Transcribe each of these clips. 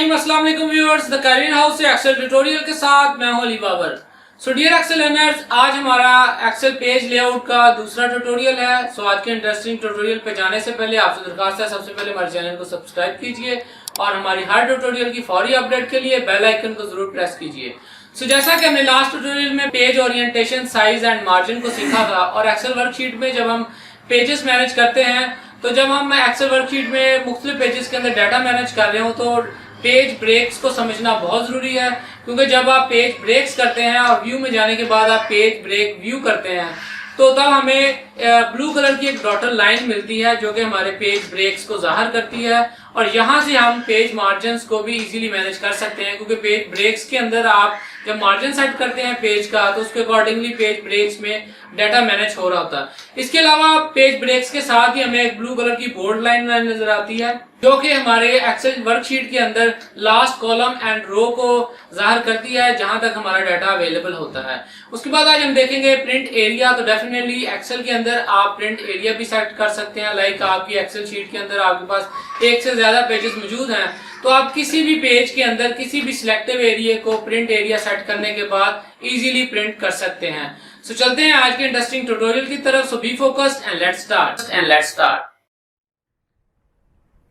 Time. अस्सलाम वालेकुम viewers, the Career House से एक्सेल ट्यूटोरियल के साथ मैं हूं Ali Babar. So dear Excel learners, आज हमारा एक्सेल पेज लेआउट का दूसरा ट्यूटोरियल है। सो आज के इंटरेस्टिंग ट्यूटोरियल पे जाने से पहले आपसे दरखास्त है, सबसे पहले हमारे चैनल को सब्सक्राइब कीजिए और हमारी हर ट्यूटोरियल की फौरी अपडेट के लिए बेल आइकन को जरूर प्रेस कीजिए। सो जैसा कि हमने लास्ट ट्यूटोरियल में page orientation, size and margin को सीखा था, और एक्सेल वर्कशीट में जब हम पेजेस मैनेज करते हैं, तो जब हम एक्सेल वर्कशीट में मुख्तलिफ पेजेस के अंदर डाटा मैनेज कर रहे हो तो पेज ब्रेक्स को समझना बहुत ज़रूरी है। क्योंकि जब आप पेज ब्रेक्स करते हैं और व्यू में जाने के बाद आप पेज ब्रेक व्यू करते हैं, तो तब हमें ब्लू कलर की एक डॉटर लाइन मिलती है जो कि हमारे पेज ब्रेक्स को जाहिर करती है, और यहाँ से हम पेज मार्जिन को भी इजीली मैनेज कर सकते हैं। क्योंकि पेज ब्रेक्स के अंदर आप जब मार्जिन सेट करते हैं पेज का, तो उसके अकॉर्डिंगली पेज ब्रेक्स में डाटा मैनेज हो रहा होता है। इसके अलावा पेज ब्रेक्स के साथ ही हमें एक ब्लू कलर की बोल्ड लाइन नजर आती है जो कि हमारे एक्सेल वर्कशीट के अंदर लास्ट कॉलम एंड रो को जाहिर करती है जहां तक हमारा डाटा अवेलेबल होता है। उसके बाद आज हम देखेंगे प्रिंट एरिया। तो डेफिनेटली एक्सेल के अंदर आप प्रिंट एरिया भी सेट कर सकते हैं। लाइक आपकी एक्सेल शीट के अंदर आपके पास एक से ज्यादा पेजेस मौजूद हैं, तो आप किसी भी पेज के अंदर किसी भी सिलेक्टिव एरिया को प्रिंट एरिया सेट करने के बाद इजीली प्रिंट कर सकते हैं। सो चलते हैं आज के इंटरेस्टिंग ट्यूटोरियल की तरफ। So be focused and let's start.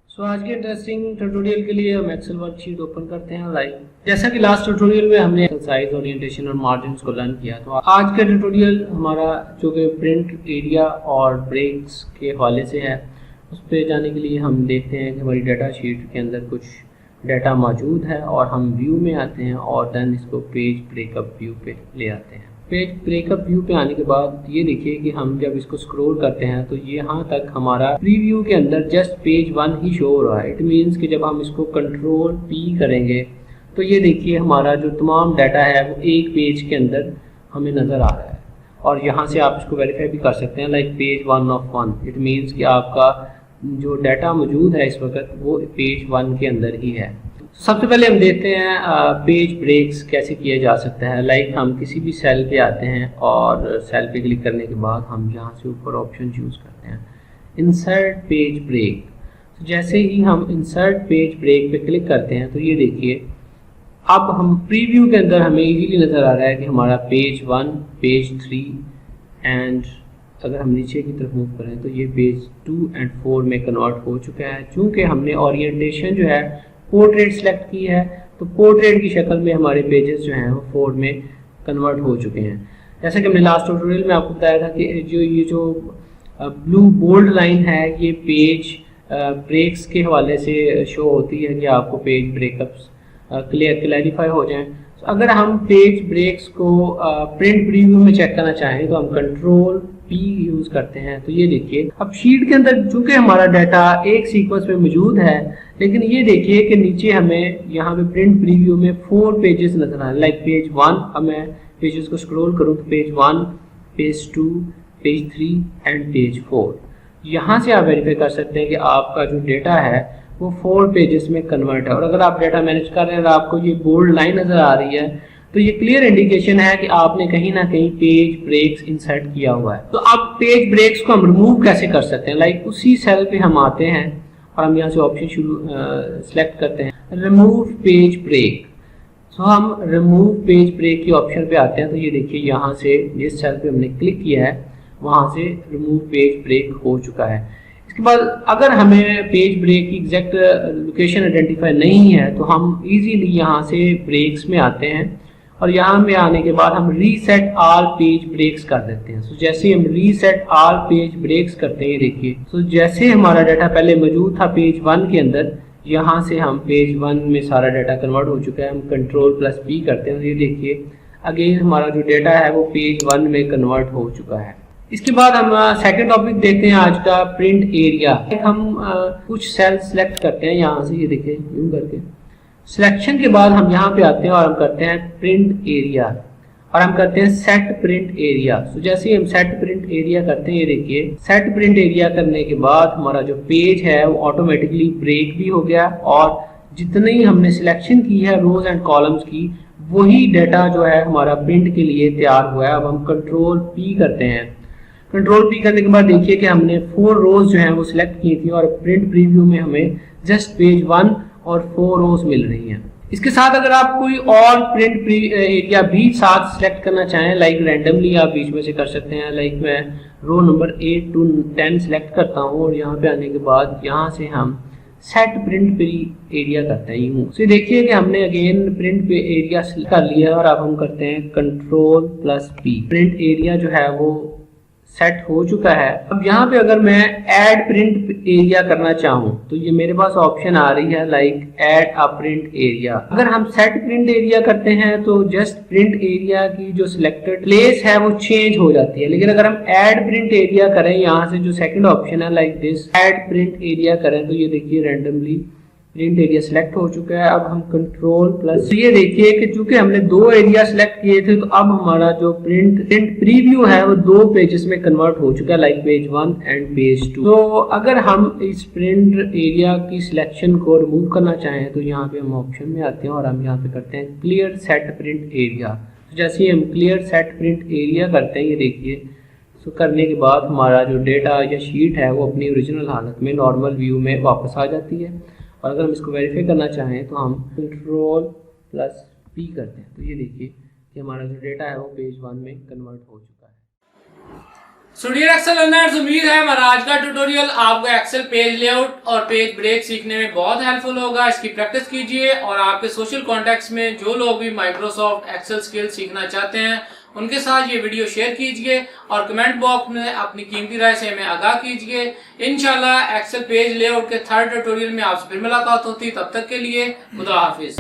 So आज के इंटरेस्टिंग ट्यूटोरियल के लिए हम एक्सेल वर्कशीट ओपन करते हैं। लाइक जैसा कि लास्ट ट्यूटोरियल में हमने साइज, ओरिएंटेशन और मार्जिन्स को लर्न किया, तो आज का ट्यूटोरियल हमारा जो कि प्रिंट एरिया और ब्रेक्स के हवाले से है, उस पर जाने के लिए हम देखते हैं कि हमारी डाटा शीट के अंदर कुछ डाटा मौजूद है और हम व्यू में आते हैं और देन इसको पेज ब्रेकअप व्यू पे ले आते हैं। पेज ब्रेकअप व्यू पे आने के बाद ये देखिए कि हम जब इसको स्क्रॉल करते हैं तो ये यहाँ तक हमारा प्रीव्यू के अंदर जस्ट पेज 1 ही शो हो रहा है। इट मीन्स कि जब हम इसको कंट्रोल P करेंगे तो ये देखिए हमारा जो तमाम डाटा है वो एक पेज के अंदर हमें नज़र आ रहा है। और यहाँ से आप इसको वेरीफाई भी कर सकते हैं, like page 1 of 1। It means कि आपका जो डाटा मौजूद है इस वक्त वो पेज 1 के अंदर ही है। सबसे पहले हम देखते हैं पेज ब्रेक्स कैसे किया जा सकता है। लाइक हम किसी भी सेल पे आते हैं और सेल पे क्लिक करने के बाद हम यहाँ से ऊपर ऑप्शन चूज़ करते हैं इंसर्ट पेज ब्रेक। तो जैसे ही हम इंसर्ट पेज ब्रेक पे क्लिक करते हैं तो ये देखिए अब हम प्रीव्यू के अंदर हमें इजीली नज़र आ रहा है कि हमारा पेज 1, पेज 3 एंड अगर हम नीचे की तरफ मूव करें तो ये पेज 2 एंड 4 में कन्वर्ट हो चुका है। चूँकि हमने ओरिएंटेशन जो है पोर्ट्रेट सेलेक्ट की है, तो पोर्ट्रेट की शक्ल में हमारे पेजेस जो हैं वो 4 में कन्वर्ट हो चुके हैं। जैसा कि हमने लास्ट ट्यूटोरियल में आपको बताया था कि ये जो ब्लू बोल्ड लाइन है ये पेज ब्रेक्स के हवाले से शो होती है कि आपको पेज ब्रेकअप्स क्लैरिफाई हो जाएं। तो अगर हम पेज ब्रेक्स को प्रिंट प्रीव्यू में चेक करना चाहें तो हम कंट्रोल P यूज़ करते हैं। तो ये देखिए अब शीट के अंदर चूंकि हमारा डाटा एक सीक्वेंस में मौजूद है, लेकिन ये देखिए कि नीचे हमें यहाँ पे प्रिंट प्रीव्यू में 4 पेजेस नजर आ रहे हैं। लाइक पेज 1, अब मैं पेजेस को स्क्रॉल करूँ तो page 1, page 2, page 3 and page 4। यहाँ से आप वेरीफाई कर सकते हैं कि आपका जो डाटा है वो 4 पेजेस में कन्वर्ट है। और अगर आप डाटा मैनेज कर रहे हैं और आपको ये बोल्ड लाइन नजर आ रही है तो ये क्लियर इंडिकेशन है कि आपने कहीं ना कहीं पेज ब्रेक्स इंसर्ट किया हुआ है। तो अब पेज ब्रेक्स को हम रिमूव कैसे कर सकते हैं? लाइक उसी सेल पे हम आते हैं और हम यहाँ से ऑप्शन सेलेक्ट करते हैं रिमूव पेज ब्रेक। तो हम रिमूव पेज ब्रेक के ऑप्शन पे आते हैं तो ये देखिए यहाँ से जिस सेल पे हमने क्लिक किया है वहाँ से रिमूव पेज ब्रेक हो चुका है। इसके बाद अगर हमें पेज ब्रेक की एग्जैक्ट लोकेशन आइडेंटिफाई नहीं है तो हम इजीली यहाँ से ब्रेक्स में आते हैं और यहाँ में आने के बाद हम रीसेट ऑल पेज ब्रेक्स कर देते हैं। तो जैसे हम रीसेट ऑल पेज ब्रेक्स करते हैं, देखिए तो जैसे हमारा डाटा पहले मौजूद था पेज 1 के अंदर, यहाँ से हम पेज 1 में सारा डाटा कन्वर्ट हो चुका है। हम कंट्रोल+P करते हैं तो ये देखिए अगेन हमारा जो डाटा है वो पेज 1 में कन्वर्ट हो चुका है। इसके बाद हम सेकंड टॉपिक देखते हैं आज का, प्रिंट एरिया। हम कुछ सेल सेलेक्ट करते हैं यहाँ से, ये देखिए यूं करके सिलेक्शन के बाद हम यहाँ पे आते हैं और हम करते हैं प्रिंट एरिया और हम करते हैं सेट प्रिंट एरिया। तो जैसे ही हम सेट प्रिंट एरिया करते हैं, ये देखिए सेट प्रिंट एरिया करने के बाद हमारा जो पेज है वो ऑटोमेटिकली ब्रेक भी हो गया और जितनी हमने सिलेक्शन की है रोज एंड कॉलम्स की वही डाटा जो है हमारा प्रिंट के लिए तैयार हुआ है। अब हम कंट्रोल P करते हैं। कंट्रोल P करने के बाद देखिए कि हमने 4 रोज जो है वो सिलेक्ट की थी और प्रिंट प्रीव्यू में हमें जस्ट पेज 1 और 4 रोज मिल रही हैं। इसके साथ अगर आप कोई और प्रिंट एरिया भी साथ सिलेक्ट करना चाहें, लाइक रैंडमली आप बीच में से कर सकते हैं। लाइक मैं रो नंबर 8 to 10 सिलेक्ट करता हूँ और यहाँ पे आने के बाद यहाँ से हम सेट प्रिंट एरिया करते हैं यूँ। तो देखिए कि हमने अगेन प्रिंट एरिया सिलेक्ट कर लिया और अब हम करते हैं Ctrl+P। प्रिंट एरिया जो है वो सेट हो चुका है। अब यहाँ पे अगर मैं ऐड प्रिंट एरिया करना चाहूँ तो ये मेरे पास ऑप्शन आ रही है like add a print area. अगर हम सेट प्रिंट एरिया करते हैं तो जस्ट प्रिंट एरिया की जो सिलेक्टेड प्लेस है वो चेंज हो जाती है। लेकिन अगर हम ऐड प्रिंट एरिया करें, यहाँ से जो सेकंड ऑप्शन है like this add print area करें, तो ये देखिए रैंडमली प्रिंट एरिया सिलेक्ट हो चुका है। अब हम Ctrl+, ये देखिए कि चूंकि हमने 2 एरिया सिलेक्ट किए थे तो अब हमारा जो प्रिंट प्रीव्यू है वो 2 पेजेस में कन्वर्ट हो चुका है, लाइक पेज 1 एंड पेज 2। तो अगर हम इस प्रिंट एरिया की सिलेक्शन को रिमूव करना चाहें तो यहाँ पे हम ऑप्शन में आते हैं और हम यहाँ पे करते हैं क्लियर सेट प्रिंट एरिया। तो जैसे ही हम क्लियर सेट प्रिंट एरिया करते हैं, ये देखिए तो करने के बाद हमारा जो डेटा या शीट है वो अपनी ओरिजिनल हालत में नॉर्मल व्यू में वापस आ जाती है। और अगर हम इसको वेरीफाई करना चाहें तो हम Ctrl+P करते हैं, तो ये देखिए कि हमारा जो डेटा है वो पेज 1 में कन्वर्ट हो चुका है। सो डियर एक्सेल लर्नर्स, उम्मीद है हमारा आज का ट्यूटोरियल आपको एक्सेल पेज लेआउट और पेज ब्रेक सीखने में बहुत हेल्पफुल होगा। इसकी प्रैक्टिस कीजिए और आपके सोशल कॉन्टेक्ट्स में जो लोग भी माइक्रोसॉफ्ट एक्सेल स्किल सीखना चाहते हैं उनके साथ ये वीडियो शेयर कीजिए और कमेंट बॉक्स में अपनी कीमती राय से हमें आगाह कीजिए। इंशाल्लाह एक्सेल पेज लेआउट के 3rd ट्यूटोरियल में आपसे फिर मुलाकात होती। तब तक के लिए खुदा हाफिज।